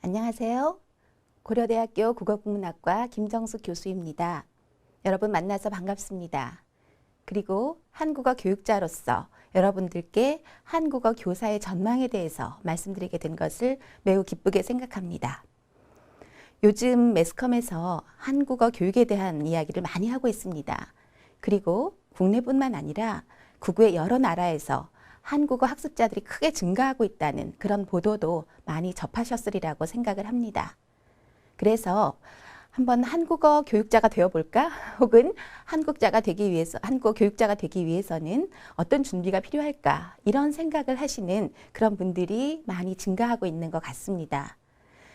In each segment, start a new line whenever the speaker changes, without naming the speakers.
안녕하세요. 고려대학교 국어국문학과 김정숙 교수입니다. 여러분 만나서 반갑습니다. 그리고 한국어 교육자로서 여러분들께 한국어 교사의 전망에 대해서 말씀드리게 된 것을 매우 기쁘게 생각합니다. 요즘 매스컴에서 한국어 교육에 대한 이야기를 많이 하고 있습니다. 그리고 국내뿐만 아니라 국외 여러 나라에서 한국어 학습자들이 크게 증가하고 있다는 그런 보도도 많이 접하셨으리라고 생각을 합니다. 그래서 한번 한국어 교육자가 되어볼까? 혹은 한국어 교육자가 되기 위해서는 어떤 준비가 필요할까? 이런 생각을 하시는 그런 분들이 많이 증가하고 있는 것 같습니다.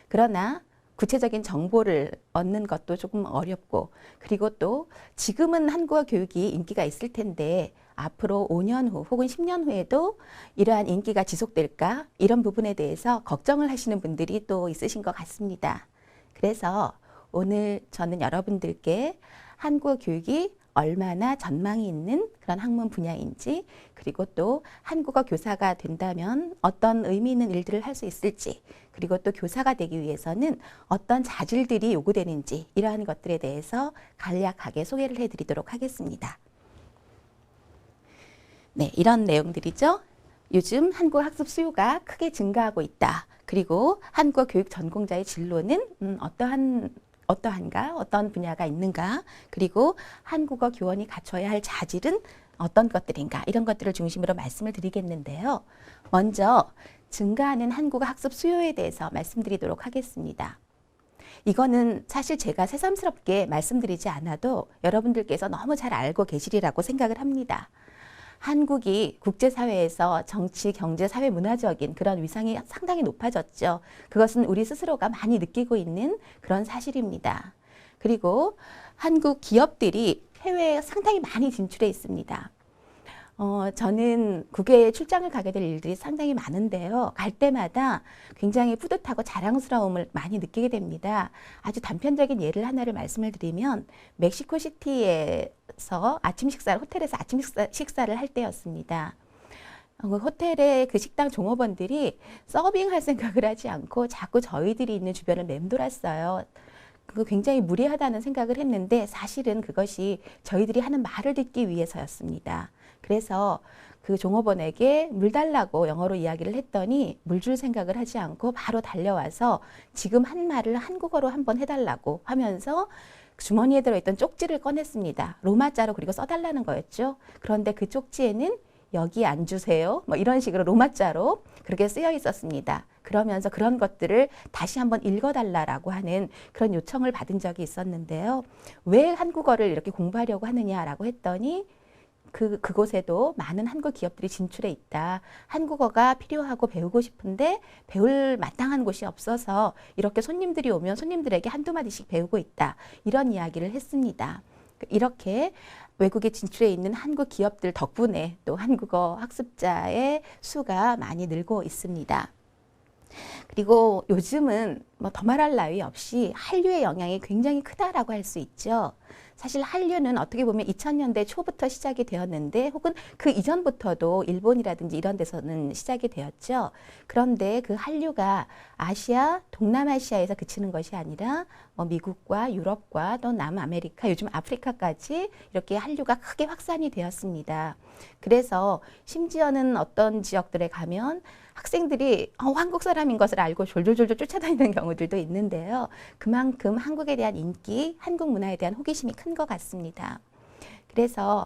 그러나 구체적인 정보를 얻는 것도 조금 어렵고, 그리고 또 지금은 한국어 교육이 인기가 있을 텐데 앞으로 5년 후 혹은 10년 후에도 이러한 인기가 지속될까? 이런 부분에 대해서 걱정을 하시는 분들이 또 있으신 것 같습니다. 그래서 오늘 저는 여러분들께 한국어 교육이 얼마나 전망이 있는 그런 학문 분야인지, 그리고 또 한국어 교사가 된다면 어떤 의미 있는 일들을 할 수 있을지, 그리고 또 교사가 되기 위해서는 어떤 자질들이 요구되는지, 이러한 것들에 대해서 간략하게 소개를 해드리도록 하겠습니다. 네, 이런 내용들이죠. 요즘 한국어 학습 수요가 크게 증가하고 있다. 그리고 한국어 교육 전공자의 진로는 어떠한가, 어떤 분야가 있는가, 그리고 한국어 교원이 갖춰야 할 자질은 어떤 것들인가, 이런 것들을 중심으로 말씀을 드리겠는데요. 먼저 증가하는 한국어 학습 수요에 대해서 말씀드리도록 하겠습니다. 이거는 사실 제가 새삼스럽게 말씀드리지 않아도 여러분들께서 너무 잘 알고 계시리라고 생각을 합니다. 한국이 국제사회에서 정치, 경제, 사회, 문화적인 그런 위상이 상당히 높아졌죠. 그것은 우리 스스로가 많이 느끼고 있는 그런 사실입니다. 그리고 한국 기업들이 해외에 상당히 많이 진출해 있습니다. 저는 국외에 출장을 가게 될 일들이 상당히 많은데요. 갈 때마다 굉장히 뿌듯하고 자랑스러움을 많이 느끼게 됩니다. 아주 단편적인 예를 하나를 말씀을 드리면 멕시코시티에서 호텔에서 아침 식사를 할 때였습니다. 호텔의 그 식당 종업원들이 서빙할 생각을 하지 않고 자꾸 저희들이 있는 주변을 맴돌았어요. 그거 굉장히 무례하다는 생각을 했는데 사실은 그것이 저희들이 하는 말을 듣기 위해서였습니다. 그래서 그 종업원에게 물 달라고 영어로 이야기를 했더니 물 줄 생각을 하지 않고 바로 달려와서 지금 한 말을 한국어로 한번 해달라고 하면서 주머니에 들어있던 쪽지를 꺼냈습니다. 로마자로 그리고 써달라는 거였죠. 그런데 그 쪽지에는 여기 앉으세요, 뭐 이런 식으로 로마자로 그렇게 쓰여 있었습니다. 그러면서 그런 것들을 다시 한번 읽어달라고 하는 그런 요청을 받은 적이 있었는데요. 왜 한국어를 이렇게 공부하려고 하느냐라고 했더니 그곳에도 많은 한국 기업들이 진출해 있다. 한국어가 필요하고 배우고 싶은데 배울 마땅한 곳이 없어서 이렇게 손님들이 오면 손님들에게 한두 마디씩 배우고 있다. 이런 이야기를 했습니다. 이렇게 외국에 진출해 있는 한국 기업들 덕분에 또 한국어 학습자의 수가 많이 늘고 있습니다. 그리고 요즘은 뭐 더 말할 나위 없이 한류의 영향이 굉장히 크다라고 할 수 있죠. 사실 한류는 어떻게 보면 2000년대 초부터 시작이 되었는데 혹은 그 이전부터도 일본이라든지 이런 데서는 시작이 되었죠. 그런데 그 한류가 아시아, 동남아시아에서 그치는 것이 아니라 미국과 유럽과 또 남아메리카, 요즘 아프리카까지 이렇게 한류가 크게 확산이 되었습니다. 그래서 심지어는 어떤 지역들에 가면 학생들이 한국 사람인 것을 알고 졸졸졸 쫓아다니는 경우들도 있는데요. 그만큼 한국에 대한 인기, 한국 문화에 대한 호기심이 큰 것 같습니다. 그래서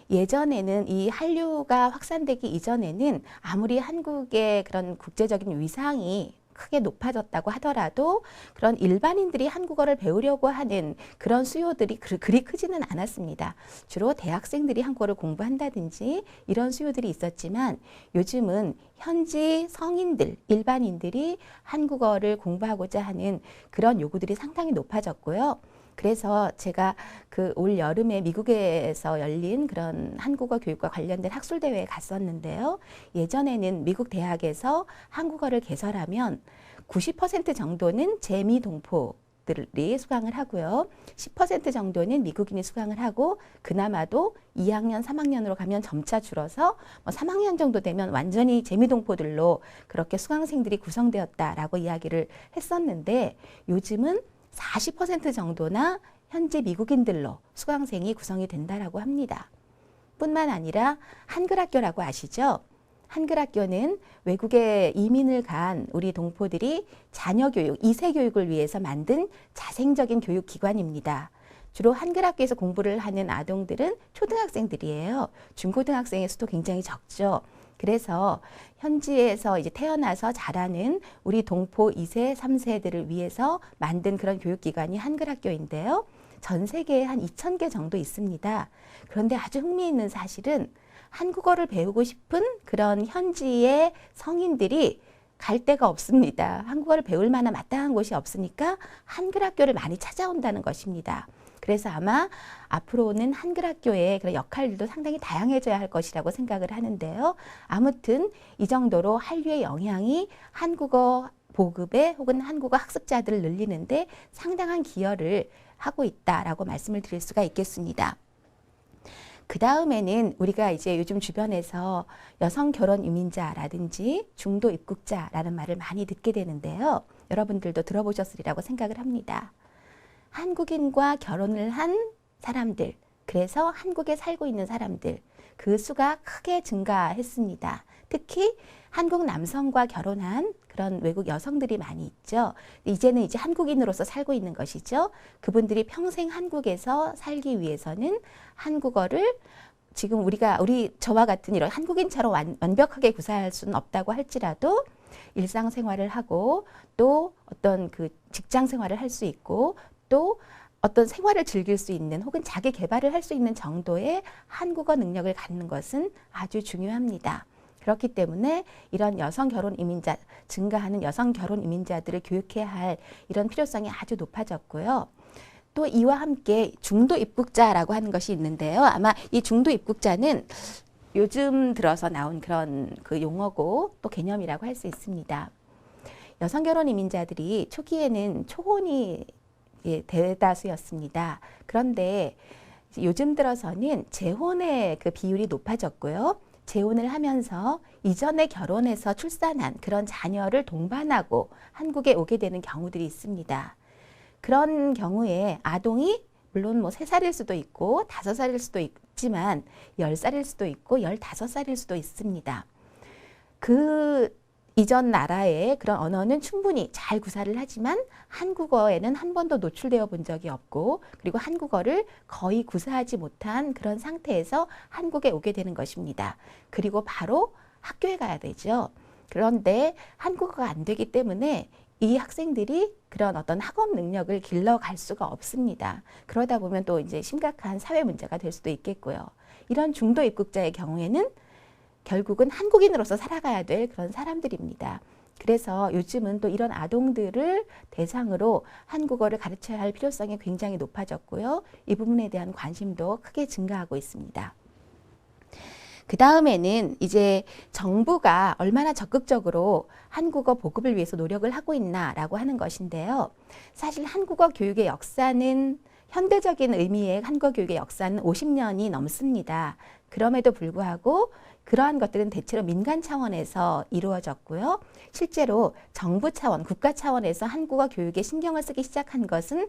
예전에는 이 한류가 확산되기 이전에는 아무리 한국의 그런 국제적인 위상이 크게 높아졌다고 하더라도 그런 일반인들이 한국어를 배우려고 하는 그런 수요들이 그리 크지는 않았습니다. 주로 대학생들이 한국어를 공부한다든지 이런 수요들이 있었지만 요즘은 현지 성인들, 일반인들이 한국어를 공부하고자 하는 그런 요구들이 상당히 높아졌고요. 그래서 제가 올 여름에 미국에서 열린 그런 한국어 교육과 관련된 학술대회에 갔었는데요. 예전에는 미국 대학에서 한국어를 개설하면 90% 정도는 재미동포 한국인들이 수강을 하고요. 10% 정도는 미국인이 수강을 하고 그나마도 2학년, 3학년으로 가면 점차 줄어서 3학년 정도 되면 완전히 재미동포들로 그렇게 수강생들이 구성되었다라고 이야기를 했었는데 요즘은 40% 정도나 현재 미국인들로 수강생이 구성이 된다라고 합니다. 뿐만 아니라 한글학교라고 아시죠? 한글학교는 외국에 이민을 간 우리 동포들이 자녀 교육, 2세 교육을 위해서 만든 자생적인 교육기관입니다. 주로 한글학교에서 공부를 하는 아동들은 초등학생들이에요. 중고등학생의 수도 굉장히 적죠. 그래서 현지에서 이제 태어나서 자라는 우리 동포 2세, 3세들을 위해서 만든 그런 교육기관이 한글학교인데요. 전 세계에 한 2,000개 정도 있습니다. 그런데 아주 흥미있는 사실은 한국어를 배우고 싶은 그런 현지의 성인들이 갈 데가 없습니다. 한국어를 배울 만한 마땅한 곳이 없으니까 한글학교를 많이 찾아온다는 것입니다. 그래서 아마 앞으로는 한글학교의 그런 역할들도 상당히 다양해져야 할 것이라고 생각을 하는데요. 아무튼 이 정도로 한류의 영향이 한국어 보급에 혹은 한국어 학습자들을 늘리는데 상당한 기여를 하고 있다라고 말씀을 드릴 수가 있겠습니다. 그 다음에는 우리가 이제 요즘 주변에서 여성 결혼 이민자라든지 중도 입국자라는 말을 많이 듣게 되는데요. 여러분들도 들어보셨으리라고 생각을 합니다. 한국인과 결혼을 한 사람들, 그래서 한국에 살고 있는 사람들, 그 수가 크게 증가했습니다. 특히 한국 남성과 결혼한 그런 외국 여성들이 많이 있죠. 이제는 이제 한국인으로서 살고 있는 것이죠. 그분들이 평생 한국에서 살기 위해서는 한국어를 지금 저와 같은 이런 한국인처럼 완벽하게 구사할 수는 없다고 할지라도 일상생활을 하고 또 어떤 그 직장 생활을 할 수 있고 또 어떤 생활을 즐길 수 있는 혹은 자기 개발을 할 수 있는 정도의 한국어 능력을 갖는 것은 아주 중요합니다. 그렇기 때문에 이런 여성 결혼 이민자, 증가하는 여성 결혼 이민자들을 교육해야 할 이런 필요성이 아주 높아졌고요. 또 이와 함께 중도 입국자라고 하는 것이 있는데요. 아마 이 중도 입국자는 요즘 들어서 나온 그런 그 용어고 또 개념이라고 할 수 있습니다. 여성 결혼 이민자들이 초기에는 초혼이 대다수였습니다. 그런데 요즘 들어서는 재혼의 그 비율이 높아졌고요. 재혼을 하면서 이전에 결혼해서 출산한 그런 자녀를 동반하고 한국에 오게 되는 경우들이 있습니다. 그런 경우에 아동이 물론 3살일 수도 있고 5살일 수도 있지만 10살일 수도 있고 15살일 수도 있습니다. 그 이전 나라의 그런 언어는 충분히 잘 구사를 하지만 한국어에는 한 번도 노출되어 본 적이 없고 그리고 한국어를 거의 구사하지 못한 그런 상태에서 한국에 오게 되는 것입니다. 그리고 바로 학교에 가야 되죠. 그런데 한국어가 안 되기 때문에 이 학생들이 그런 어떤 학업 능력을 길러갈 수가 없습니다. 그러다 보면 또 이제 심각한 사회 문제가 될 수도 있겠고요. 이런 중도 입국자의 경우에는 결국은 한국인으로서 살아가야 될 그런 사람들입니다. 그래서 요즘은 또 이런 아동들을 대상으로 한국어를 가르쳐야 할 필요성이 굉장히 높아졌고요. 이 부분에 대한 관심도 크게 증가하고 있습니다. 그 다음에는 이제 정부가 얼마나 적극적으로 한국어 보급을 위해서 노력을 하고 있나라고 하는 것인데요. 사실 한국어 교육의 역사는 현대적인 의미의 한국어 교육의 역사는 50년이 넘습니다. 그럼에도 불구하고 그러한 것들은 대체로 민간 차원에서 이루어졌고요. 실제로 정부 차원, 국가 차원에서 한국어 교육에 신경을 쓰기 시작한 것은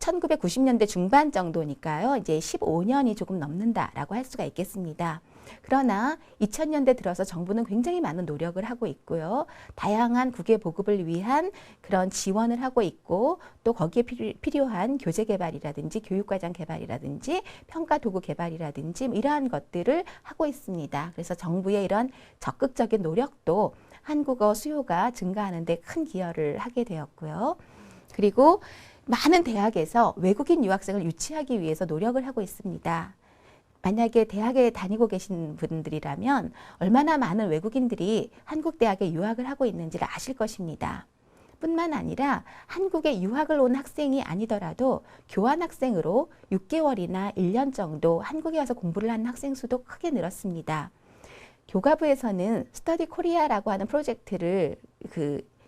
1990년대 중반 정도니까요. 이제 15년이 조금 넘는다라고 할 수가 있겠습니다. 그러나 2000년대 들어서 정부는 굉장히 많은 노력을 하고 있고요. 다양한 국외 보급을 위한 그런 지원을 하고 있고 또 거기에 필요한 교재 개발이라든지 교육과정 개발이라든지 평가 도구 개발이라든지 이러한 것들을 하고 있습니다. 그래서 정부의 이런 적극적인 노력도 한국어 수요가 증가하는 데 큰 기여를 하게 되었고요. 그리고 많은 대학에서 외국인 유학생을 유치하기 위해서 노력을 하고 있습니다. 만약에 대학에 다니고 계신 분들이라면 얼마나 많은 외국인들이 한국 대학에 유학을 하고 있는지를 아실 것입니다. 뿐만 아니라 한국에 유학을 온 학생이 아니더라도 교환학생으로 6개월이나 1년 정도 한국에 와서 공부를 하는 학생 수도 크게 늘었습니다. 교과부에서는 스터디 코리아라고 하는 프로젝트를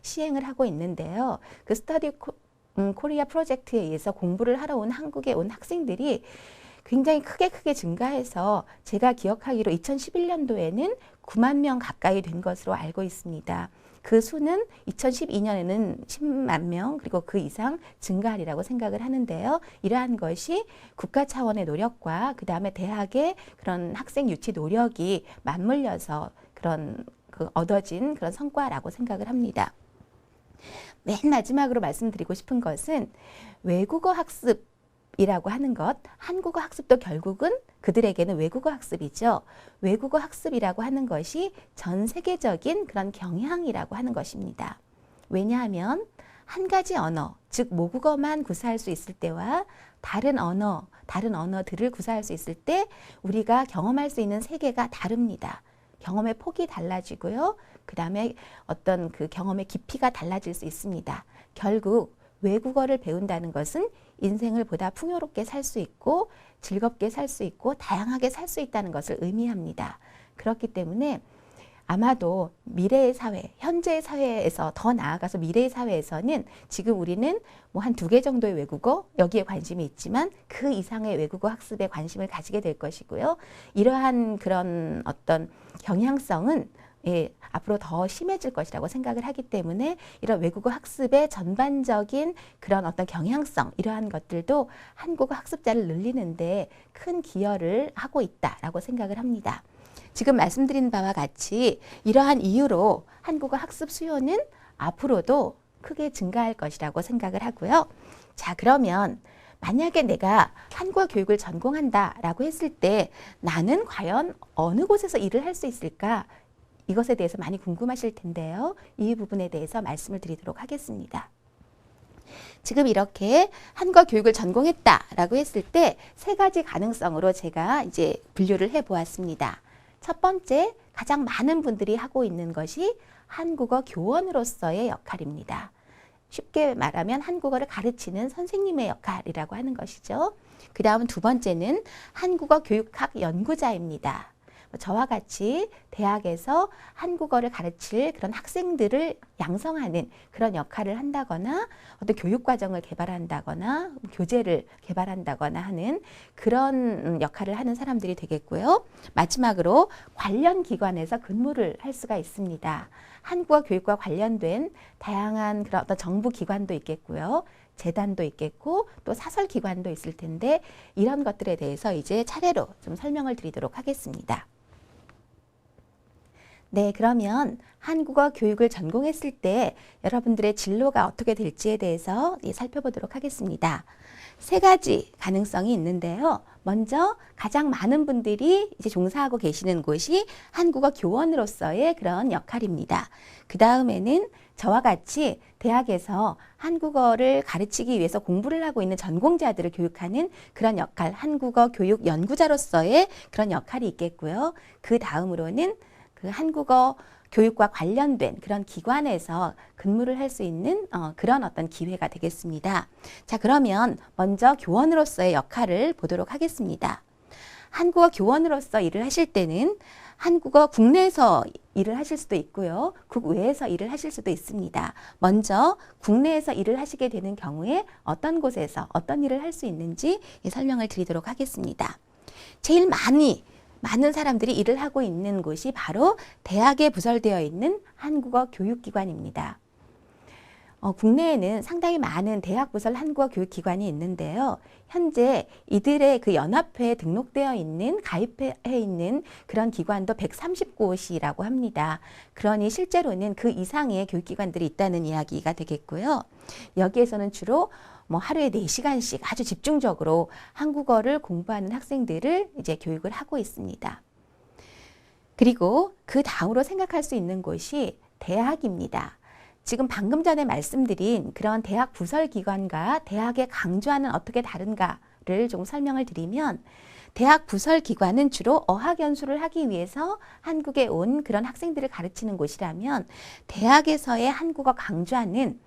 시행을 하고 있는데요. 그 스터디 코리아 프로젝트에 의해서 공부를 하러 온 한국에 온 학생들이 굉장히 크게 증가해서 제가 기억하기로 2011년도에는 9만 명 가까이 된 것으로 알고 있습니다. 그 수는 2012년에는 10만 명 그리고 그 이상 증가하리라고 생각을 하는데요. 이러한 것이 국가 차원의 노력과 그 다음에 대학의 그런 학생 유치 노력이 맞물려서 그런 얻어진 그런 성과라고 생각을 합니다. 맨 마지막으로 말씀드리고 싶은 것은 외국어 학습이라고 하는 것, 한국어 학습도 결국은 그들에게는 외국어 학습이죠. 외국어 학습이라고 하는 것이 전 세계적인 그런 경향이라고 하는 것입니다. 왜냐하면 한 가지 언어, 즉 모국어만 구사할 수 있을 때와 다른 언어들을 구사할 수 있을 때 우리가 경험할 수 있는 세계가 다릅니다. 경험의 폭이 달라지고요. 그 다음에 어떤 그 경험의 깊이가 달라질 수 있습니다. 결국 외국어를 배운다는 것은 인생을 보다 풍요롭게 살 수 있고 즐겁게 살 수 있고 다양하게 살 수 있다는 것을 의미합니다. 그렇기 때문에 아마도 미래의 사회, 현재의 사회에서 더 나아가서 미래의 사회에서는 지금 우리는 뭐 한 2개 정도의 외국어 여기에 관심이 있지만 그 이상의 외국어 학습에 관심을 가지게 될 것이고요. 이러한 그런 어떤 경향성은 앞으로 더 심해질 것이라고 생각을 하기 때문에 이런 외국어 학습의 전반적인 그런 어떤 경향성 이러한 것들도 한국어 학습자를 늘리는데 큰 기여를 하고 있다라고 생각을 합니다. 지금 말씀드린 바와 같이 이러한 이유로 한국어 학습 수요는 앞으로도 크게 증가할 것이라고 생각을 하고요. 자, 그러면 만약에 내가 한국어 교육을 전공한다라고 했을 때 나는 과연 어느 곳에서 일을 할 수 있을까? 이것에 대해서 많이 궁금하실 텐데요. 이 부분에 대해서 말씀을 드리도록 하겠습니다. 지금 이렇게 한국어 교육을 전공했다라고 했을 때 3가지 가능성으로 제가 이제 분류를 해 보았습니다. 첫 번째, 가장 많은 분들이 하고 있는 것이 한국어 교원으로서의 역할입니다. 쉽게 말하면 한국어를 가르치는 선생님의 역할이라고 하는 것이죠. 그 다음 2번째는 한국어 교육학 연구자입니다. 저와 같이 대학에서 한국어를 가르칠 그런 학생들을 양성하는 그런 역할을 한다거나 어떤 교육과정을 개발한다거나 교재를 개발한다거나 하는 그런 역할을 하는 사람들이 되겠고요. 마지막으로 관련 기관에서 근무를 할 수가 있습니다. 한국어 교육과 관련된 다양한 그런 어떤 정부 기관도 있겠고요. 재단도 있겠고 또 사설기관도 있을 텐데 이런 것들에 대해서 이제 차례로 좀 설명을 드리도록 하겠습니다. 네, 그러면 한국어 교육을 전공했을 때 여러분들의 진로가 어떻게 될지에 대해서 살펴보도록 하겠습니다. 3가지 가능성이 있는데요. 먼저 가장 많은 분들이 이제 종사하고 계시는 곳이 한국어 교원으로서의 그런 역할입니다. 그 다음에는 저와 같이 대학에서 한국어를 가르치기 위해서 공부를 하고 있는 전공자들을 교육하는 그런 역할, 한국어 교육 연구자로서의 그런 역할이 있겠고요. 그 다음으로는 그 한국어 교육과 관련된 그런 기관에서 근무를 할 수 있는 그런 어떤 기회가 되겠습니다. 자, 그러면 먼저 교원으로서의 역할을 보도록 하겠습니다. 한국어 교원으로서 일을 하실 때는 한국어 국내에서 일을 하실 수도 있고요. 국외에서 일을 하실 수도 있습니다. 먼저 국내에서 일을 하시게 되는 경우에 어떤 곳에서 어떤 일을 할 수 있는지 설명을 드리도록 하겠습니다. 제일 많은 사람들이 일을 하고 있는 곳이 바로 대학에 부설되어 있는 한국어 교육기관입니다. 국내에는 상당히 많은 대학 부설 한국어 교육기관이 있는데요. 현재 이들의 그 연합회에 등록되어 있는, 가입해 있는 그런 기관도 130곳이라고 합니다. 그러니 실제로는 그 이상의 교육기관들이 있다는 이야기가 되겠고요. 여기에서는 주로 하루에 4시간씩 아주 집중적으로 한국어를 공부하는 학생들을 이제 교육을 하고 있습니다. 그리고 그 다음으로 생각할 수 있는 곳이 대학입니다. 지금 방금 전에 말씀드린 그런 대학 부설기관과 대학의 강좌는 어떻게 다른가를 좀 설명을 드리면 대학 부설기관은 주로 어학연수를 하기 위해서 한국에 온 그런 학생들을 가르치는 곳이라면 대학에서의 한국어 강좌는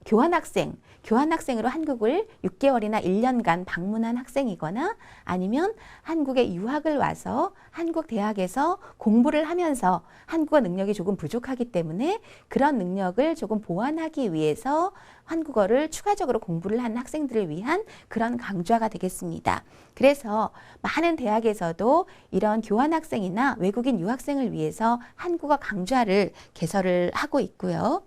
교환학생으로 한국을 6개월이나 1년간 방문한 학생이거나 아니면 한국에 유학을 와서 한국 대학에서 공부를 하면서 한국어 능력이 조금 부족하기 때문에 그런 능력을 조금 보완하기 위해서 한국어를 추가적으로 공부를 하는 학생들을 위한 그런 강좌가 되겠습니다. 그래서 많은 대학에서도 이런 교환학생이나 외국인 유학생을 위해서 한국어 강좌를 개설을 하고 있고요.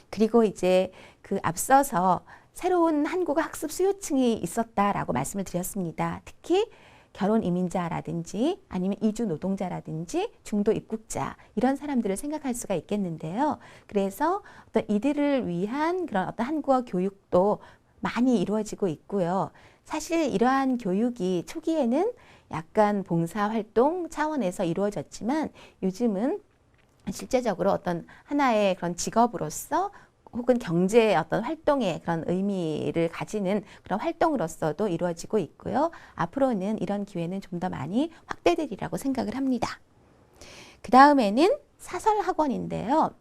그리고 이제 그 앞서서 새로운 한국어 학습 수요층이 있었다라고 말씀을 드렸습니다. 특히 결혼 이민자라든지 아니면 이주 노동자라든지 중도 입국자 이런 사람들을 생각할 수가 있겠는데요. 그래서 어떤 이들을 위한 그런 어떤 한국어 교육도 많이 이루어지고 있고요. 사실 이러한 교육이 초기에는 약간 봉사활동 차원에서 이루어졌지만 요즘은 실제적으로 어떤 하나의 그런 직업으로서 혹은 경제의 어떤 활동의 그런 의미를 가지는 그런 활동으로서도 이루어지고 있고요. 앞으로는 이런 기회는 좀 더 많이 확대되리라고 생각을 합니다. 그 다음에는 사설학원인데요.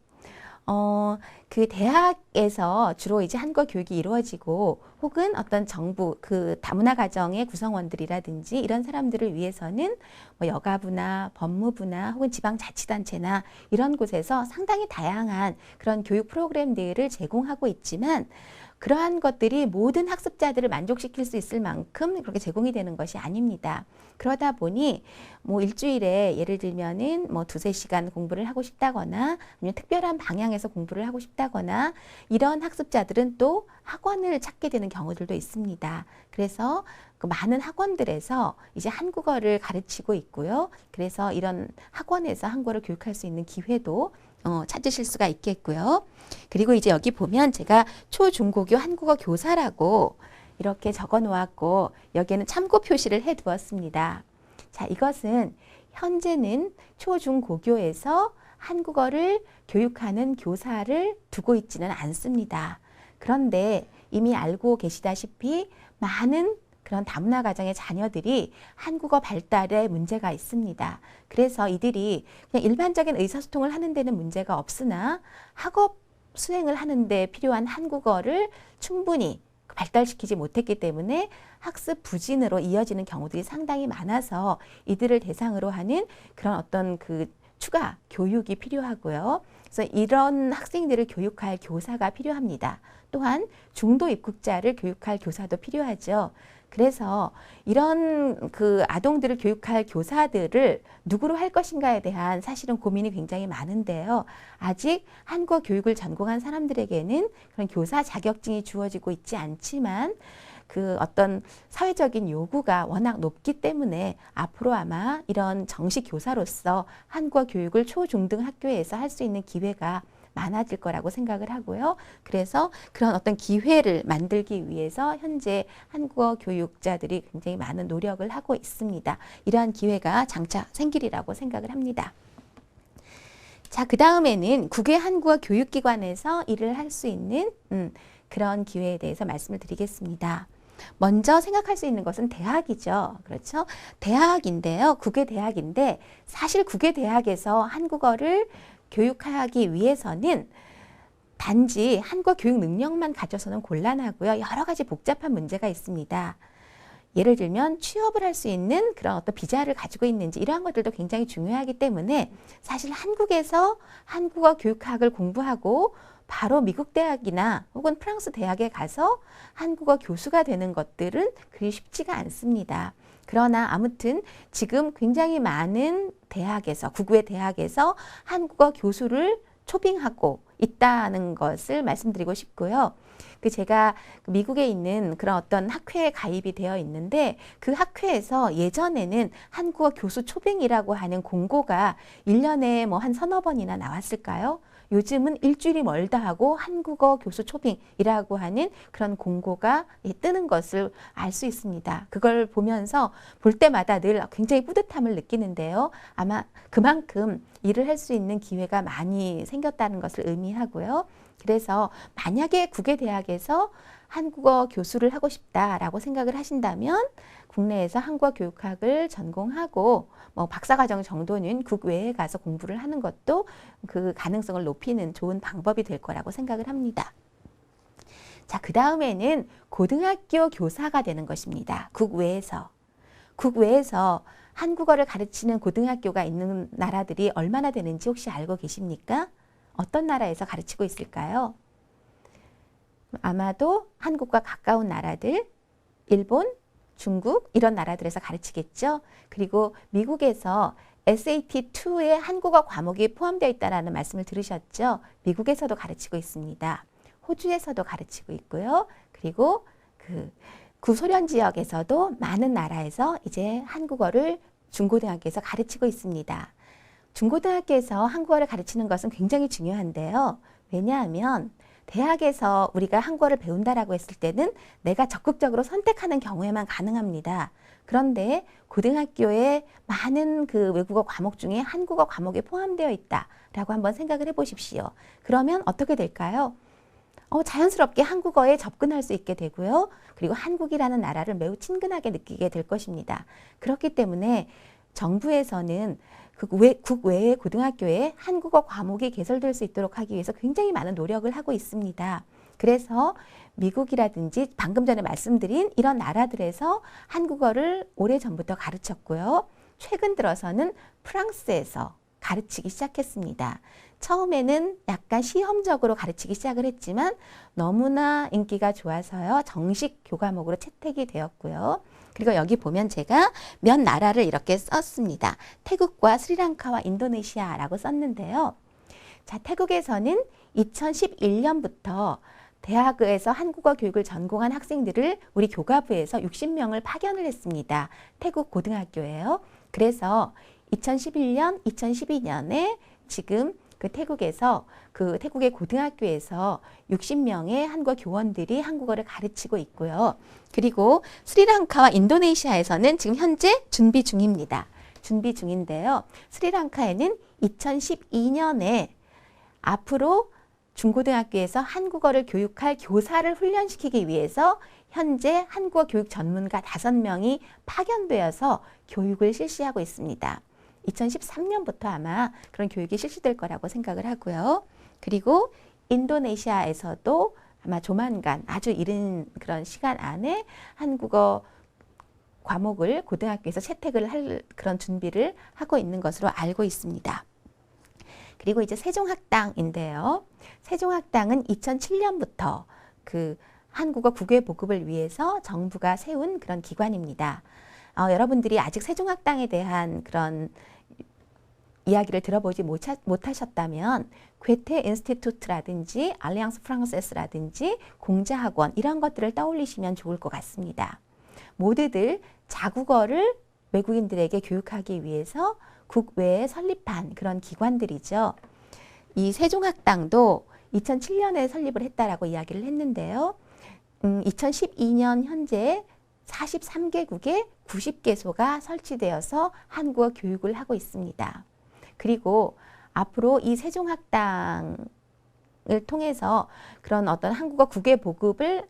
그 대학에서 주로 이제 한국어 교육이 이루어지고 혹은 어떤 정부 그 다문화 가정의 구성원들이라든지 이런 사람들을 위해서는 뭐 여가부나 법무부나 혹은 지방자치단체나 이런 곳에서 상당히 다양한 그런 교육 프로그램들을 제공하고 있지만 그러한 것들이 모든 학습자들을 만족시킬 수 있을 만큼 그렇게 제공이 되는 것이 아닙니다. 그러다 보니 뭐 일주일에 예를 들면은 뭐 2-3시간 공부를 하고 싶다거나 아니면 특별한 방향에서 공부를 하고 싶다거나 이런 학습자들은 또 학원을 찾게 되는 경우들도 있습니다. 그래서 그 많은 학원들에서 이제 한국어를 가르치고 있고요. 그래서 이런 학원에서 한국어를 교육할 수 있는 기회도 찾으실 수가 있겠고요. 그리고 이제 여기 보면 제가 초중고교 한국어 교사라고 이렇게 적어 놓았고 여기에는 참고 표시를 해 두었습니다. 자, 이것은 현재는 초중고교에서 한국어를 교육하는 교사를 두고 있지는 않습니다. 그런데 이미 알고 계시다시피 많은 그런 다문화 가정의 자녀들이 한국어 발달에 문제가 있습니다. 그래서 이들이 그냥 일반적인 의사소통을 하는 데는 문제가 없으나 학업 수행을 하는 데 필요한 한국어를 충분히 발달시키지 못했기 때문에 학습 부진으로 이어지는 경우들이 상당히 많아서 이들을 대상으로 하는 그런 어떤 그 추가 교육이 필요하고요. 그래서 이런 학생들을 교육할 교사가 필요합니다. 또한 중도 입국자를 교육할 교사도 필요하죠. 그래서 이런 그 아동들을 교육할 교사들을 누구로 할 것인가에 대한 사실은 고민이 굉장히 많은데요. 아직 한국어 교육을 전공한 사람들에게는 그런 교사 자격증이 주어지고 있지 않지만 그 어떤 사회적인 요구가 워낙 높기 때문에 앞으로 아마 이런 정식 교사로서 한국어 교육을 초중등 학교에서 할 수 있는 기회가 많아질 거라고 생각을 하고요. 그래서 그런 어떤 기회를 만들기 위해서 현재 한국어 교육자들이 굉장히 많은 노력을 하고 있습니다. 이러한 기회가 장차 생기리라고 생각을 합니다. 자, 그 다음에는 국외 한국어 교육기관에서 일을 할 수 있는 그런 기회에 대해서 말씀을 드리겠습니다. 먼저 생각할 수 있는 것은 대학이죠. 그렇죠? 대학인데요. 국외 대학인데 사실 국외 대학에서 한국어를 교육하기 위해서는 단지 한국어 교육 능력만 가져서는 곤란하고요. 여러 가지 복잡한 문제가 있습니다. 예를 들면 취업을 할 수 있는 그런 어떤 비자를 가지고 있는지 이러한 것들도 굉장히 중요하기 때문에 사실 한국에서 한국어 교육학을 공부하고 바로 미국 대학이나 혹은 프랑스 대학에 가서 한국어 교수가 되는 것들은 그리 쉽지가 않습니다. 그러나 아무튼 지금 굉장히 많은 대학에서 국외 대학에서 한국어 교수를 초빙하고 있다는 것을 말씀드리고 싶고요. 제가 미국에 있는 그런 어떤 학회에 가입이 되어 있는데 그 학회에서 예전에는 한국어 교수 초빙이라고 하는 공고가 1년에 뭐 한 서너 번이나 나왔을까요? 요즘은 일주일이 멀다 하고 한국어 교수 초빙이라고 하는 그런 공고가 뜨는 것을 알 수 있습니다. 그걸 보면서 볼 때마다 늘 굉장히 뿌듯함을 느끼는데요. 아마 그만큼 일을 할 수 있는 기회가 많이 생겼다는 것을 의미하고요. 그래서 만약에 국외 대학에서 한국어 교수를 하고 싶다라고 생각을 하신다면 국내에서 한국어 교육학을 전공하고 뭐 박사과정 정도는 국외에 가서 공부를 하는 것도 그 가능성을 높이는 좋은 방법이 될 거라고 생각을 합니다. 자, 그 다음에는 고등학교 교사가 되는 것입니다. 국외에서. 국외에서 한국어를 가르치는 고등학교가 있는 나라들이 얼마나 되는지 혹시 알고 계십니까? 어떤 나라에서 가르치고 있을까요? 아마도 한국과 가까운 나라들, 일본, 중국 이런 나라들에서 가르치겠죠. 그리고 미국에서 SAT2에 한국어 과목이 포함되어 있다는 말씀을 들으셨죠. 미국에서도 가르치고 있습니다. 호주에서도 가르치고 있고요. 그리고 그 구소련 지역에서도 많은 나라에서 이제 한국어를 중고등학교에서 가르치고 있습니다. 중고등학교에서 한국어를 가르치는 것은 굉장히 중요한데요. 왜냐하면 대학에서 우리가 한국어를 배운다라고 했을 때는 내가 적극적으로 선택하는 경우에만 가능합니다. 그런데 고등학교에 많은 그 외국어 과목 중에 한국어 과목이 포함되어 있다라고 한번 생각을 해보십시오. 그러면 어떻게 될까요? 자연스럽게 한국어에 접근할 수 있게 되고요. 그리고 한국이라는 나라를 매우 친근하게 느끼게 될 것입니다. 그렇기 때문에 정부에서는 국외의 고등학교에 한국어 과목이 개설될 수 있도록 하기 위해서 굉장히 많은 노력을 하고 있습니다. 그래서 미국이라든지 방금 전에 말씀드린 이런 나라들에서 한국어를 오래전부터 가르쳤고요. 최근 들어서는 프랑스에서 가르치기 시작했습니다. 처음에는 약간 시험적으로 가르치기 시작을 했지만 너무나 인기가 좋아서요. 정식 교과목으로 채택이 되었고요. 그리고 여기 보면 제가 몇 나라를 이렇게 썼습니다. 태국과 스리랑카와 인도네시아라고 썼는데요. 자, 태국에서는 2011년부터 대학에서 한국어 교육을 전공한 학생들을 우리 교과부에서 60명을 파견을 했습니다. 태국 고등학교예요. 그래서 2011년, 2012년에 지금 그 태국의 고등학교에서 60명의 한국어 교원들이 한국어를 가르치고 있고요. 그리고 스리랑카와 인도네시아에서는 지금 현재 준비 중입니다. 준비 중인데요. 스리랑카에는 2012년에 앞으로 중고등학교에서 한국어를 교육할 교사를 훈련시키기 위해서 현재 한국어 교육 전문가 5명이 파견되어서 교육을 실시하고 있습니다. 2013년부터 아마 그런 교육이 실시될 거라고 생각을 하고요. 그리고 인도네시아에서도 아마 조만간 아주 이른 그런 시간 안에 한국어 과목을 고등학교에서 채택을 할 그런 준비를 하고 있는 것으로 알고 있습니다. 그리고 이제 세종학당인데요. 세종학당은 2007년부터 그 한국어 국외 보급을 위해서 정부가 세운 그런 기관입니다. 여러분들이 아직 세종학당에 대한 그런 이야기를 들어보지 못하셨다면 괴테 인스티튜트라든지 알리앙스 프랑세스라든지 공자학원 이런 것들을 떠올리시면 좋을 것 같습니다. 모두들 자국어를 외국인들에게 교육하기 위해서 국외에 설립한 그런 기관들이죠. 이 세종학당도 2007년에 설립을 했다라고 이야기를 했는데요. 2012년 현재 43개국에 90개소가 설치되어서 한국어 교육을 하고 있습니다. 그리고 앞으로 이 세종학당을 통해서 그런 어떤 한국어 국외 보급을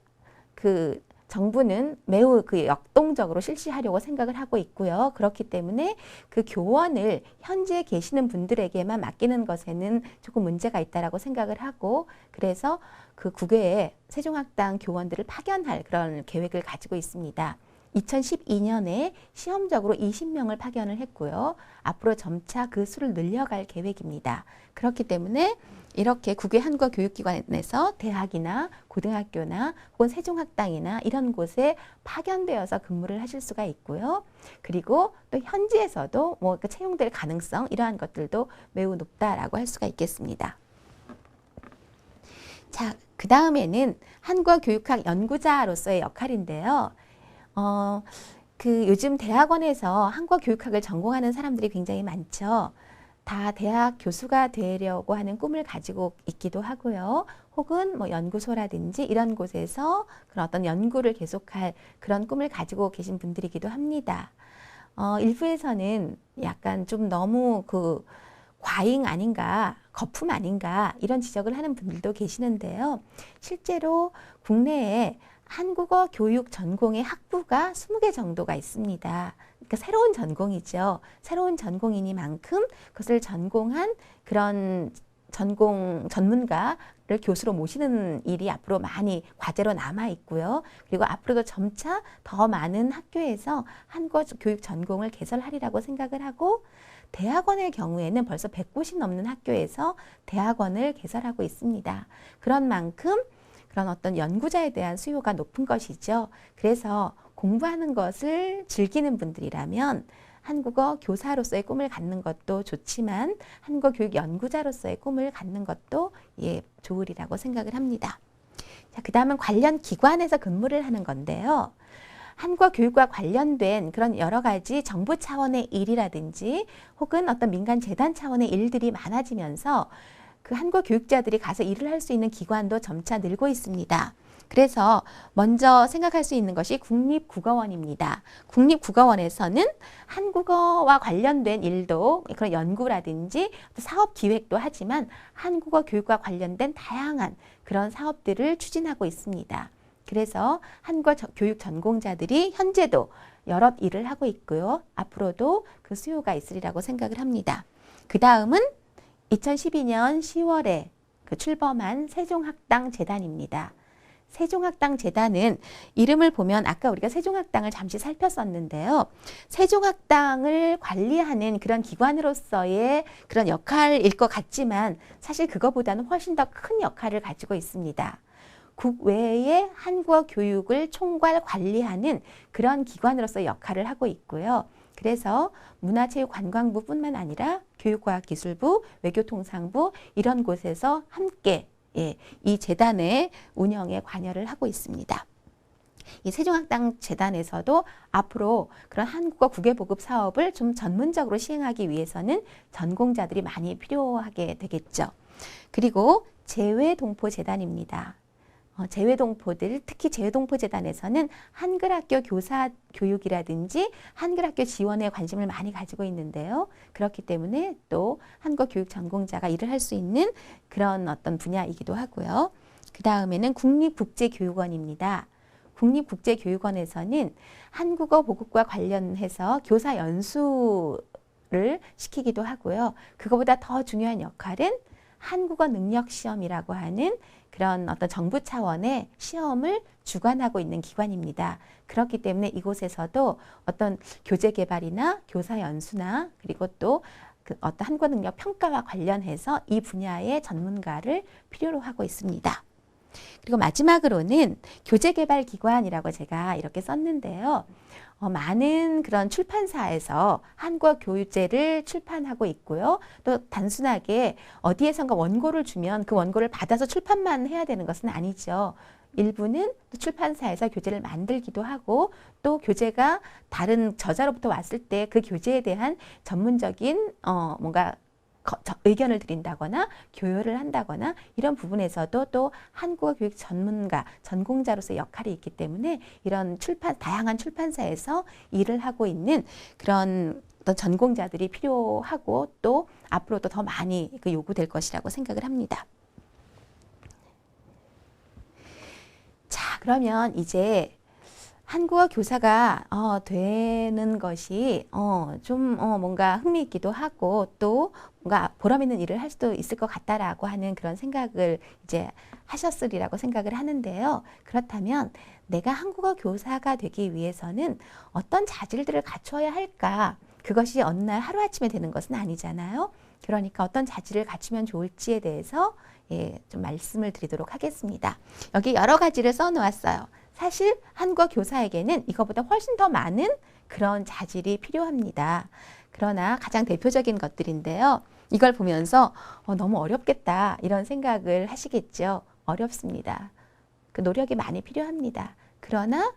정부는 매우 역동적으로 실시하려고 생각을 하고 있고요. 그렇기 때문에 그 교원을 현재 계시는 분들에게만 맡기는 것에는 조금 문제가 있다라고 생각을 하고 그래서 그 국외에 세종학당 교원들을 파견할 그런 계획을 가지고 있습니다. 2012년에 시험적으로 20명을 파견을 했고요. 앞으로 점차 그 수를 늘려갈 계획입니다. 그렇기 때문에 이렇게 국외 한국어 교육기관에서 대학이나 고등학교나 혹은 세종학당이나 이런 곳에 파견되어서 근무를 하실 수가 있고요. 그리고 또 현지에서도 채용될 가능성 이러한 것들도 매우 높다라고 할 수가 있겠습니다. 자, 그 다음에는 한국어 교육학 연구자로서의 역할인데요. 요즘 대학원에서 한국어 교육학을 전공하는 사람들이 굉장히 많죠. 다 대학 교수가 되려고 하는 꿈을 가지고 있기도 하고요. 혹은 연구소라든지 이런 곳에서 그런 어떤 연구를 계속할 그런 꿈을 가지고 계신 분들이기도 합니다. 일부에서는 약간 좀 너무 과잉 아닌가, 거품 아닌가 이런 지적을 하는 분들도 계시는데요. 실제로 국내에 한국어 교육 전공의 학부가 20개 정도가 있습니다. 그러니까 새로운 전공이죠. 새로운 전공이니만큼 그것을 전공한 그런 전문가를 교수로 모시는 일이 앞으로 많이 과제로 남아 있고요. 그리고 앞으로도 점차 더 많은 학교에서 한국어 교육 전공을 개설하리라고 생각을 하고, 대학원의 경우에는 벌써 100곳이 넘는 학교에서 대학원을 개설하고 있습니다. 그런 만큼 그런 어떤 연구자에 대한 수요가 높은 것이죠. 그래서 공부하는 것을 즐기는 분들이라면 한국어 교사로서의 꿈을 갖는 것도 좋지만 한국어 교육 연구자로서의 꿈을 갖는 것도 좋으리라고 생각을 합니다. 자, 그 다음은 관련 기관에서 근무를 하는 건데요. 한국어 교육과 관련된 그런 여러 가지 정부 차원의 일이라든지 혹은 어떤 민간 재단 차원의 일들이 많아지면서 그 한국어 교육자들이 가서 일을 할 수 있는 기관도 점차 늘고 있습니다. 그래서 먼저 생각할 수 있는 것이 국립국어원입니다. 국립국어원에서는 한국어와 관련된 일도, 그런 연구라든지 사업 기획도 하지만 한국어 교육과 관련된 다양한 그런 사업들을 추진하고 있습니다. 그래서 한국어 교육 전공자들이 현재도 여러 일을 하고 있고요. 앞으로도 그 수요가 있으리라고 생각을 합니다. 그 다음은 2012년 10월에 그 출범한 세종학당재단입니다. 세종학당재단은 이름을 보면 아까 우리가 세종학당을 잠시 살폈었는데요. 세종학당을 관리하는 그런 기관으로서의 그런 역할일 것 같지만 사실 그거보다는 훨씬 더 큰 역할을 가지고 있습니다. 국외의 한국어 교육을 총괄 관리하는 그런 기관으로서 역할을 하고 있고요. 그래서 문화체육관광부뿐만 아니라 교육과학기술부, 외교통상부 이런 곳에서 함께 이 재단의 운영에 관여를 하고 있습니다. 이 세종학당재단에서도 앞으로 그런 한국어 국외보급 사업을 좀 전문적으로 시행하기 위해서는 전공자들이 많이 필요하게 되겠죠. 그리고 재외동포재단입니다. 재외동포들, 특히 재외동포재단에서는 한글학교 교사 교육이라든지 한글학교 지원에 관심을 많이 가지고 있는데요. 그렇기 때문에 또 한국어 교육 전공자가 일을 할 수 있는 그런 어떤 분야이기도 하고요. 그 다음에는 국립국제교육원입니다. 국립국제교육원에서는 한국어 보급과 관련해서 교사 연수를 시키기도 하고요. 그거보다 더 중요한 역할은 한국어 능력 시험이라고 하는 그런 어떤 정부 차원의 시험을 주관하고 있는 기관입니다. 그렇기 때문에 이곳에서도 어떤 교재 개발이나 교사 연수나 그리고 또 그 어떤 한국어 능력 평가와 관련해서 이 분야의 전문가를 필요로 하고 있습니다. 그리고 마지막으로는 교재 개발 기관이라고 제가 이렇게 썼는데요. 많은 그런 출판사에서 한국어 교재를 출판하고 있고요. 또 단순하게 어디에선가 원고를 주면 그 원고를 받아서 출판만 해야 되는 것은 아니죠. 일부는 또 출판사에서 교재를 만들기도 하고 또 교재가 다른 저자로부터 왔을 때 그 교재에 대한 전문적인 뭔가 의견을 드린다거나 교육을 한다거나 이런 부분에서도 또 한국어 교육 전문가, 전공자로서의 역할이 있기 때문에 이런 다양한 출판사에서 일을 하고 있는 그런 어떤 전공자들이 필요하고 또 앞으로도 더 많이 요구될 것이라고 생각을 합니다. 자, 그러면 이제 한국어 교사가 되는 것이 좀 뭔가 흥미있기도 하고 또 뭔가 보람 있는 일을 할 수도 있을 것 같다라고 하는 그런 생각을 이제 하셨으리라고 생각을 하는데요. 그렇다면 내가 한국어 교사가 되기 위해서는 어떤 자질들을 갖춰야 할까? 그것이 어느 날 하루아침에 되는 것은 아니잖아요. 그러니까 어떤 자질을 갖추면 좋을지에 대해서 좀 말씀을 드리도록 하겠습니다. 여기 여러 가지를 써놓았어요. 사실 한국어 교사에게는 이거보다 훨씬 더 많은 그런 자질이 필요합니다. 그러나 가장 대표적인 것들인데요. 이걸 보면서 너무 어렵겠다 이런 생각을 하시겠죠. 어렵습니다. 그 노력이 많이 필요합니다. 그러나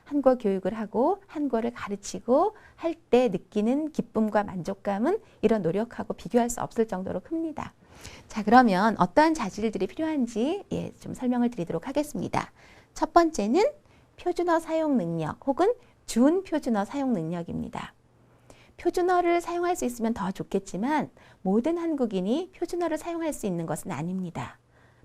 한국어 교육을 하고 한국어를 가르치고 할 때 느끼는 기쁨과 만족감은 이런 노력하고 비교할 수 없을 정도로 큽니다. 자, 그러면 어떠한 자질들이 필요한지 좀 설명을 드리도록 하겠습니다. 첫 번째는 표준어 사용 능력 혹은 준표준어 사용 능력입니다. 표준어를 사용할 수 있으면 더 좋겠지만 모든 한국인이 표준어를 사용할 수 있는 것은 아닙니다.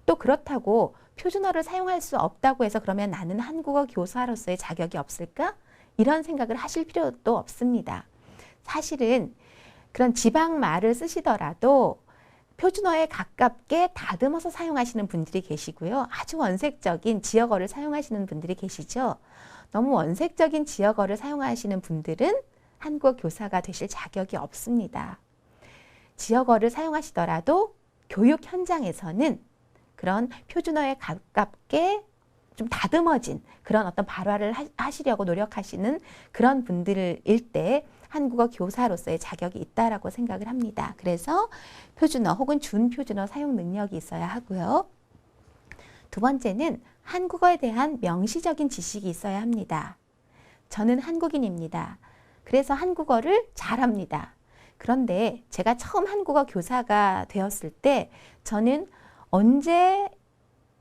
또 그렇다고 표준어를 사용할 수 없다고 해서 그러면 나는 한국어 교사로서의 자격이 없을까? 이런 생각을 하실 필요도 없습니다. 사실은 그런 지방 말을 쓰시더라도 표준어에 가깝게 다듬어서 사용하시는 분들이 계시고요. 아주 원색적인 지역어를 사용하시는 분들이 계시죠. 너무 원색적인 지역어를 사용하시는 분들은 한국어 교사가 되실 자격이 없습니다. 지역어를 사용하시더라도 교육 현장에서는 그런 표준어에 가깝게 좀 다듬어진 그런 어떤 발화를 하시려고 노력하시는 그런 분들일 때 한국어 교사로서의 자격이 있다라고 생각을 합니다. 그래서 표준어 혹은 준표준어 사용 능력이 있어야 하고요. 두 번째는 한국어에 대한 명시적인 지식이 있어야 합니다. 저는 한국인입니다. 그래서 한국어를 잘합니다. 그런데 제가 처음 한국어 교사가 되었을 때 저는 언제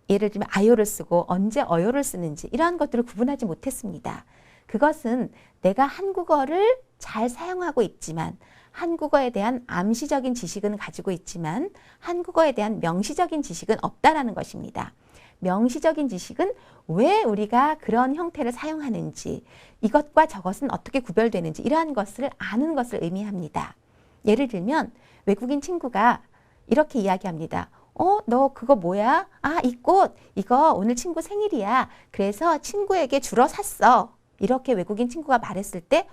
예를 들면 아요를 쓰고 언제 어요를 쓰는지 이러한 것들을 구분하지 못했습니다. 그것은 내가 한국어를 잘 사용하고 있지만 한국어에 대한 암시적인 지식은 가지고 있지만 한국어에 대한 명시적인 지식은 없다라는 것입니다. 명시적인 지식은 왜 우리가 그런 형태를 사용하는지 이것과 저것은 어떻게 구별되는지 이러한 것을 아는 것을 의미합니다. 예를 들면 외국인 친구가 이렇게 이야기합니다. 너 그거 뭐야? 아, 이 꽃, 이거 오늘 친구 생일이야. 그래서 친구에게 주러 샀어. 이렇게 외국인 친구가 말했을 때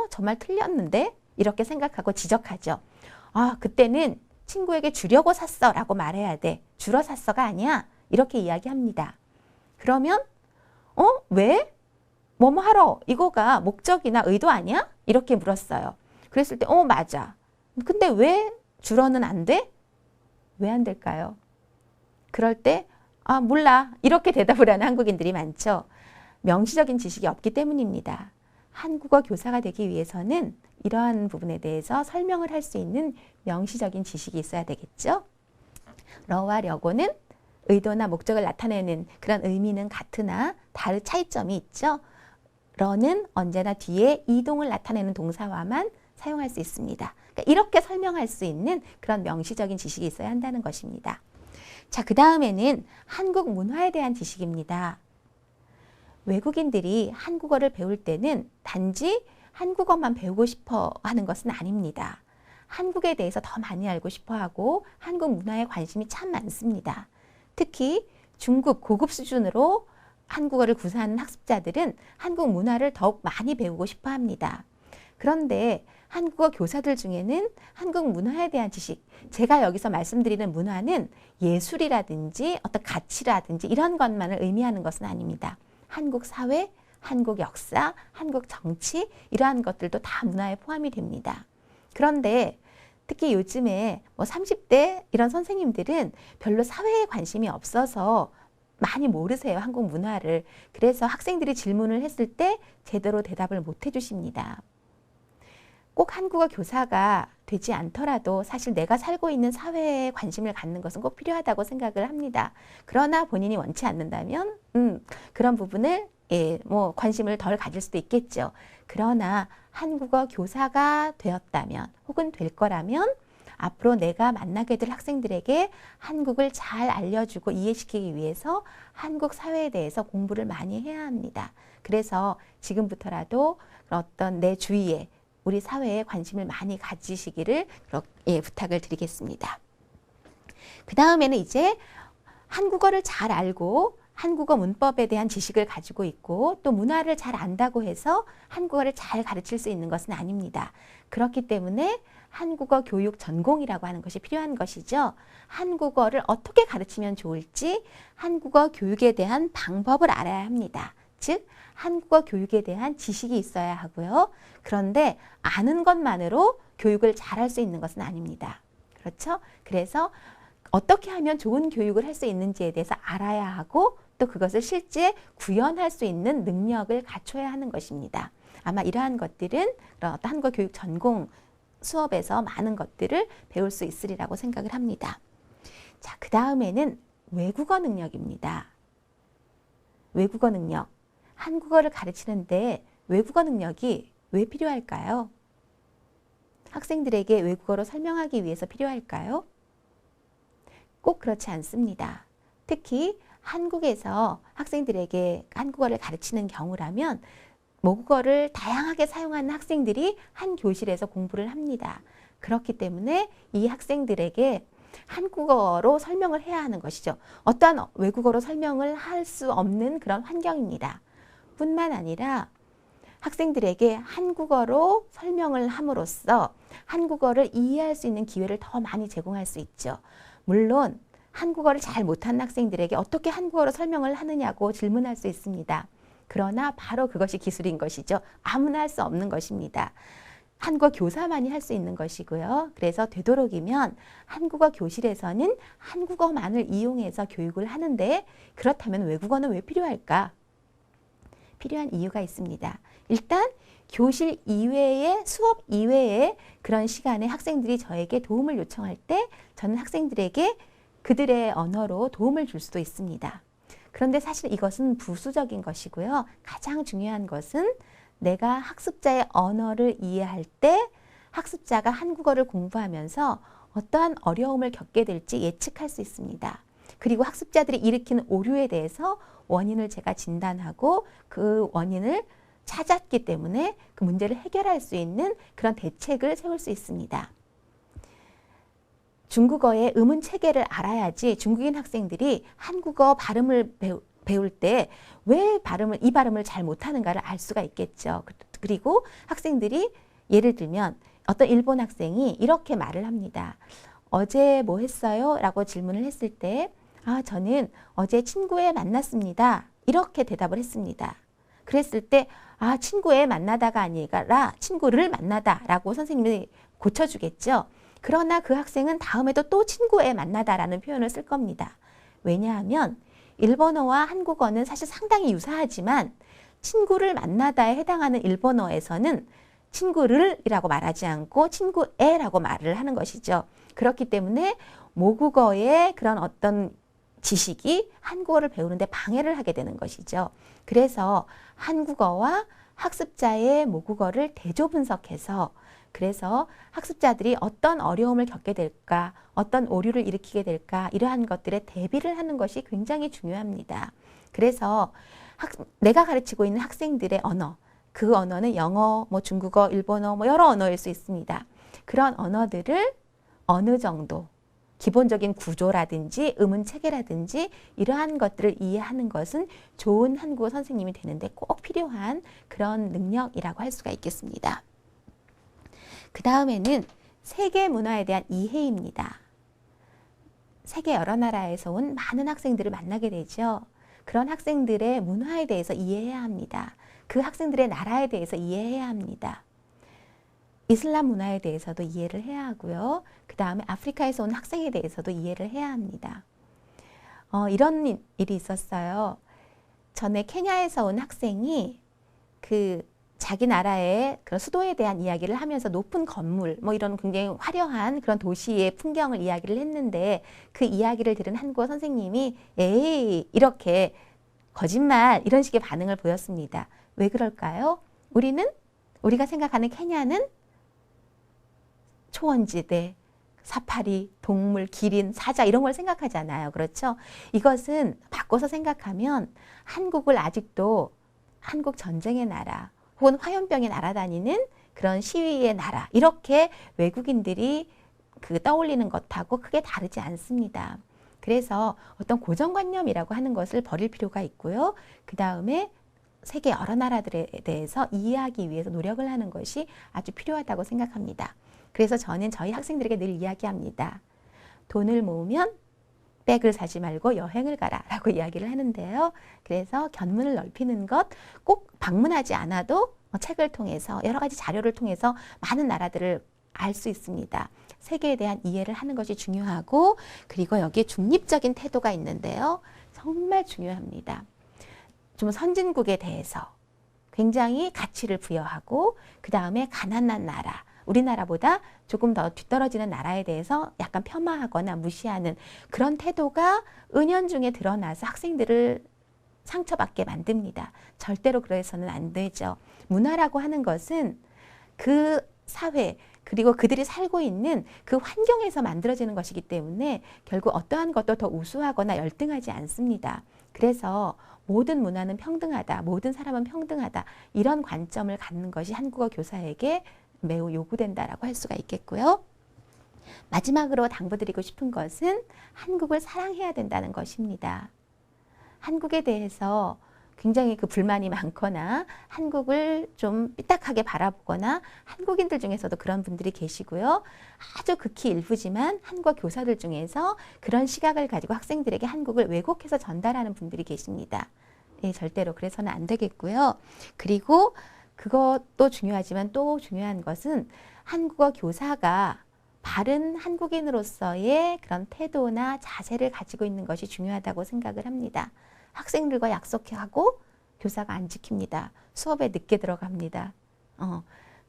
정말 틀렸는데? 이렇게 생각하고 지적하죠. 아, 그때는 친구에게 주려고 샀어 라고 말해야 돼. 주러 샀어가 아니야. 이렇게 이야기합니다. 그러면 왜? 뭐뭐 하러? 이거가 목적이나 의도 아니야? 이렇게 물었어요. 그랬을 때 맞아. 근데 왜 주러는 안 돼? 왜 안 될까요? 그럴 때 몰라. 이렇게 대답을 하는 한국인들이 많죠. 명시적인 지식이 없기 때문입니다. 한국어 교사가 되기 위해서는 이러한 부분에 대해서 설명을 할 수 있는 명시적인 지식이 있어야 되겠죠. 러와 려고는 의도나 목적을 나타내는 그런 의미는 같으나 다른 차이점이 있죠. 러는 언제나 뒤에 이동을 나타내는 동사와만 사용할 수 있습니다. 그러니까 이렇게 설명할 수 있는 그런 명시적인 지식이 있어야 한다는 것입니다. 자, 그 다음에는 한국 문화에 대한 지식입니다. 외국인들이 한국어를 배울 때는 단지 한국어만 배우고 싶어 하는 것은 아닙니다. 한국에 대해서 더 많이 알고 싶어 하고 한국 문화에 관심이 참 많습니다. 특히 중급, 고급 수준으로 한국어를 구사하는 학습자들은 한국 문화를 더욱 많이 배우고 싶어 합니다. 그런데 한국어 교사들 중에는 한국 문화에 대한 지식, 제가 여기서 말씀드리는 문화는 예술이라든지 어떤 가치라든지 이런 것만을 의미하는 것은 아닙니다. 한국 사회, 한국 역사, 한국 정치 이러한 것들도 다 문화에 포함이 됩니다. 그런데 특히 요즘에 30대 이런 선생님들은 별로 사회에 관심이 없어서 많이 모르세요. 한국 문화를. 그래서 학생들이 질문을 했을 때 제대로 대답을 못 해주십니다. 꼭 한국어 교사가 되지 않더라도 사실 내가 살고 있는 사회에 관심을 갖는 것은 꼭 필요하다고 생각을 합니다. 그러나 본인이 원치 않는다면 그런 부분을 관심을 덜 가질 수도 있겠죠. 그러나 한국어 교사가 되었다면 혹은 될 거라면 앞으로 내가 만나게 될 학생들에게 한국을 잘 알려주고 이해시키기 위해서 한국 사회에 대해서 공부를 많이 해야 합니다. 그래서 지금부터라도 어떤 내 주위에 우리 사회에 관심을 많이 가지시기를 부탁을 드리겠습니다. 그 다음에는 이제 한국어를 잘 알고 한국어 문법에 대한 지식을 가지고 있고 또 문화를 잘 안다고 해서 한국어를 잘 가르칠 수 있는 것은 아닙니다. 그렇기 때문에 한국어 교육 전공이라고 하는 것이 필요한 것이죠. 한국어를 어떻게 가르치면 좋을지 한국어 교육에 대한 방법을 알아야 합니다. 즉 한국어 교육에 대한 지식이 있어야 하고요. 그런데 아는 것만으로 교육을 잘할 수 있는 것은 아닙니다. 그렇죠? 그래서 어떻게 하면 좋은 교육을 할 수 있는지에 대해서 알아야 하고 또 그것을 실제 구현할 수 있는 능력을 갖춰야 하는 것입니다. 아마 이러한 것들은 그런 어떤 한국어 교육 전공 수업에서 많은 것들을 배울 수 있으리라고 생각을 합니다. 자, 그 다음에는 외국어 능력입니다. 외국어 능력. 한국어를 가르치는데 외국어 능력이 왜 필요할까요? 학생들에게 외국어로 설명하기 위해서 필요할까요? 꼭 그렇지 않습니다. 특히 한국에서 학생들에게 한국어를 가르치는 경우라면 모국어를 다양하게 사용하는 학생들이 한 교실에서 공부를 합니다. 그렇기 때문에 이 학생들에게 한국어로 설명을 해야 하는 것이죠. 어떠한 외국어로 설명을 할 수 없는 그런 환경입니다. 뿐만 아니라 학생들에게 한국어로 설명을 함으로써 한국어를 이해할 수 있는 기회를 더 많이 제공할 수 있죠. 물론 한국어를 잘 못하는 학생들에게 어떻게 한국어로 설명을 하느냐고 질문할 수 있습니다. 그러나 바로 그것이 기술인 것이죠. 아무나 할 수 없는 것입니다. 한국어 교사만이 할 수 있는 것이고요. 그래서 되도록이면 한국어 교실에서는 한국어만을 이용해서 교육을 하는데, 그렇다면 외국어는 왜 필요할까? 필요한 이유가 있습니다. 일단 교실 이외에, 수업 이외에 그런 시간에 학생들이 저에게 도움을 요청할 때 저는 학생들에게 그들의 언어로 도움을 줄 수도 있습니다. 그런데 사실 이것은 부수적인 것이고요. 가장 중요한 것은 내가 학습자의 언어를 이해할 때 학습자가 한국어를 공부하면서 어떠한 어려움을 겪게 될지 예측할 수 있습니다. 그리고 학습자들이 일으키는 오류에 대해서 원인을 제가 진단하고 그 원인을 찾았기 때문에 그 문제를 해결할 수 있는 그런 대책을 세울 수 있습니다. 중국어의 음운 체계를 알아야지 중국인 학생들이 한국어 발음을 배울 때 왜 이 발음을 잘 못하는가를 알 수가 있겠죠. 그리고 학생들이 예를 들면 어떤 일본 학생이 이렇게 말을 합니다. 어제 뭐 했어요? 라고 질문을 했을 때 저는 어제 친구에 만났습니다. 이렇게 대답을 했습니다. 그랬을 때 친구에 만나다가 아니라 친구를 만나다 라고 선생님이 고쳐주겠죠. 그러나 그 학생은 다음에도 또 친구에 만나다라는 표현을 쓸 겁니다. 왜냐하면 일본어와 한국어는 사실 상당히 유사하지만 친구를 만나다에 해당하는 일본어에서는 친구를 이라고 말하지 않고 친구에라고 말을 하는 것이죠. 그렇기 때문에 모국어의 그런 어떤 지식이 한국어를 배우는데 방해를 하게 되는 것이죠. 그래서 한국어와 학습자의 모국어를 대조 분석해서 그래서 학습자들이 어떤 어려움을 겪게 될까, 어떤 오류를 일으키게 될까, 이러한 것들에 대비를 하는 것이 굉장히 중요합니다. 그래서 내가 가르치고 있는 학생들의 언어, 그 언어는 영어, 중국어, 일본어, 여러 언어일 수 있습니다. 그런 언어들을 어느 정도 기본적인 구조라든지 음운 체계라든지 이러한 것들을 이해하는 것은 좋은 한국어 선생님이 되는데 꼭 필요한 그런 능력이라고 할 수가 있겠습니다. 그 다음에는 세계 문화에 대한 이해입니다. 세계 여러 나라에서 온 많은 학생들을 만나게 되죠. 그런 학생들의 문화에 대해서 이해해야 합니다. 그 학생들의 나라에 대해서 이해해야 합니다. 이슬람 문화에 대해서도 이해를 해야 하고요. 그 다음에 아프리카에서 온 학생에 대해서도 이해를 해야 합니다. 이런 일이 있었어요. 전에 케냐에서 온 학생이 자기 나라의 그런 수도에 대한 이야기를 하면서 높은 건물, 이런 굉장히 화려한 그런 도시의 풍경을 이야기를 했는데 그 이야기를 들은 한국어 선생님이 에이, 이렇게 거짓말, 이런 식의 반응을 보였습니다. 왜 그럴까요? 우리가 생각하는 케냐는 초원지대, 사파리, 동물, 기린, 사자 이런 걸 생각하잖아요. 그렇죠? 이것은 바꿔서 생각하면 한국을 아직도 한국 전쟁의 나라, 혹은 화염병이 날아다니는 그런 시위의 나라, 이렇게 외국인들이 떠올리는 것하고 크게 다르지 않습니다. 그래서 어떤 고정관념이라고 하는 것을 버릴 필요가 있고요. 그 다음에 세계 여러 나라들에 대해서 이해하기 위해서 노력을 하는 것이 아주 필요하다고 생각합니다. 그래서 저는 저희 학생들에게 늘 이야기합니다. 돈을 모으면 백을 사지 말고 여행을 가라 라고 이야기를 하는데요. 그래서 견문을 넓히는 것, 꼭 방문하지 않아도 책을 통해서 여러 가지 자료를 통해서 많은 나라들을 알 수 있습니다. 세계에 대한 이해를 하는 것이 중요하고, 그리고 여기에 중립적인 태도가 있는데요. 정말 중요합니다. 좀 선진국에 대해서 굉장히 가치를 부여하고, 그 다음에 가난한 나라, 우리나라보다 조금 더 뒤떨어지는 나라에 대해서 약간 폄하하거나 무시하는 그런 태도가 은연중에 드러나서 학생들을 상처받게 만듭니다. 절대로 그래서는 안 되죠. 문화라고 하는 것은 그 사회, 그리고 그들이 살고 있는 그 환경에서 만들어지는 것이기 때문에 결국 어떠한 것도 더 우수하거나 열등하지 않습니다. 그래서 모든 문화는 평등하다, 모든 사람은 평등하다, 이런 관점을 갖는 것이 한국어 교사에게 매우 요구된다라고 할 수가 있겠고요. 마지막으로 당부드리고 싶은 것은 한국을 사랑해야 된다는 것입니다. 한국에 대해서 굉장히 그 불만이 많거나 한국을 좀 삐딱하게 바라보거나 한국인들 중에서도 그런 분들이 계시고요. 아주 극히 일부지만 한국 교사들 중에서 그런 시각을 가지고 학생들에게 한국을 왜곡해서 전달하는 분들이 계십니다. 예, 절대로 그래서는 안 되겠고요. 그리고 그것도 중요하지만 또 중요한 것은 한국어 교사가 바른 한국인으로서의 그런 태도나 자세를 가지고 있는 것이 중요하다고 생각을 합니다. 학생들과 약속하고 교사가 안 지킵니다. 수업에 늦게 들어갑니다.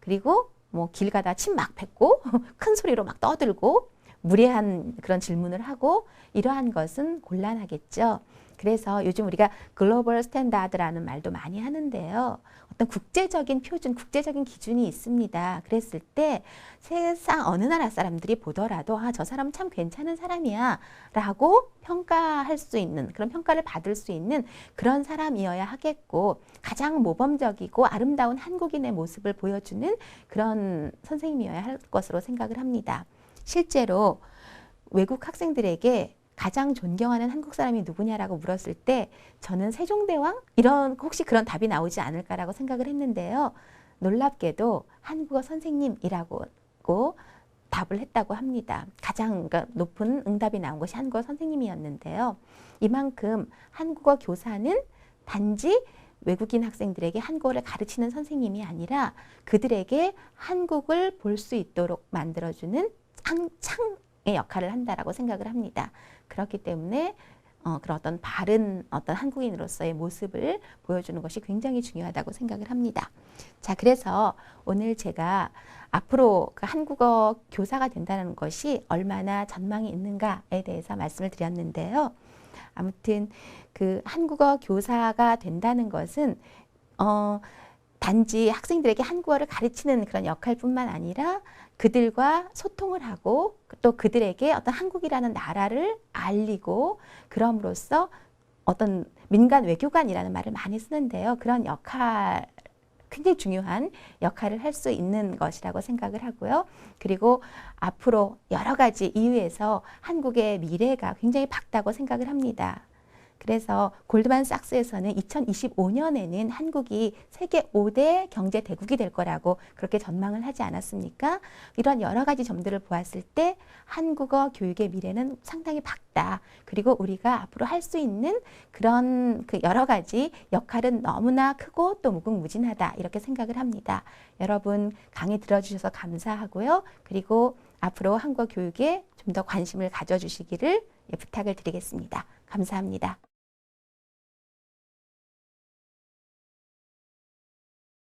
그리고 뭐 길 가다 침 막 뱉고 큰 소리로 막 떠들고 무례한 그런 질문을 하고 이러한 것은 곤란하겠죠. 그래서 요즘 우리가 글로벌 스탠다드라는 말도 많이 하는데요. 어떤 국제적인 표준, 국제적인 기준이 있습니다. 그랬을 때 세상 어느 나라 사람들이 보더라도 아, 저 사람 참 괜찮은 사람이야 라고 평가할 수 있는, 그런 평가를 받을 수 있는 그런 사람이어야 하겠고, 가장 모범적이고 아름다운 한국인의 모습을 보여주는 그런 선생님이어야 할 것으로 생각을 합니다. 실제로 외국 학생들에게 가장 존경하는 한국 사람이 누구냐라고 물었을 때 저는 세종대왕? 이런 혹시 그런 답이 나오지 않을까라고 생각을 했는데요. 놀랍게도 한국어 선생님이라고 답을 했다고 합니다. 가장 높은 응답이 나온 것이 한국어 선생님이었는데요. 이만큼 한국어 교사는 단지 외국인 학생들에게 한국어를 가르치는 선생님이 아니라 그들에게 한국을 볼 수 있도록 만들어주는 창의 역할을 한다라고 생각을 합니다. 그렇기 때문에 그런 어떤 바른 어떤 한국인으로서의 모습을 보여주는 것이 굉장히 중요하다고 생각을 합니다. 자, 그래서 오늘 제가 앞으로 그 한국어 교사가 된다는 것이 얼마나 전망이 있는가에 대해서 말씀을 드렸는데요. 아무튼 그 한국어 교사가 된다는 것은 단지 학생들에게 한국어를 가르치는 그런 역할뿐만 아니라 그들과 소통을 하고 또 그들에게 어떤 한국이라는 나라를 알리고 그럼으로써 어떤 민간 외교관이라는 말을 많이 쓰는데요. 그런 역할, 굉장히 중요한 역할을 할 수 있는 것이라고 생각을 하고요. 그리고 앞으로 여러 가지 이유에서 한국의 미래가 굉장히 밝다고 생각을 합니다. 그래서 골드만삭스에서는 2025년에는 한국이 세계 5대 경제 대국이 될 거라고 그렇게 전망을 하지 않았습니까? 이런 여러 가지 점들을 보았을 때 한국어 교육의 미래는 상당히 밝다. 그리고 우리가 앞으로 할 수 있는 그런 그 여러 가지 역할은 너무나 크고 또 무궁무진하다. 이렇게 생각을 합니다. 여러분 강의 들어주셔서 감사하고요. 그리고 앞으로 한국어 교육에 좀 더 관심을 가져주시기를 부탁을 드리겠습니다. 감사합니다.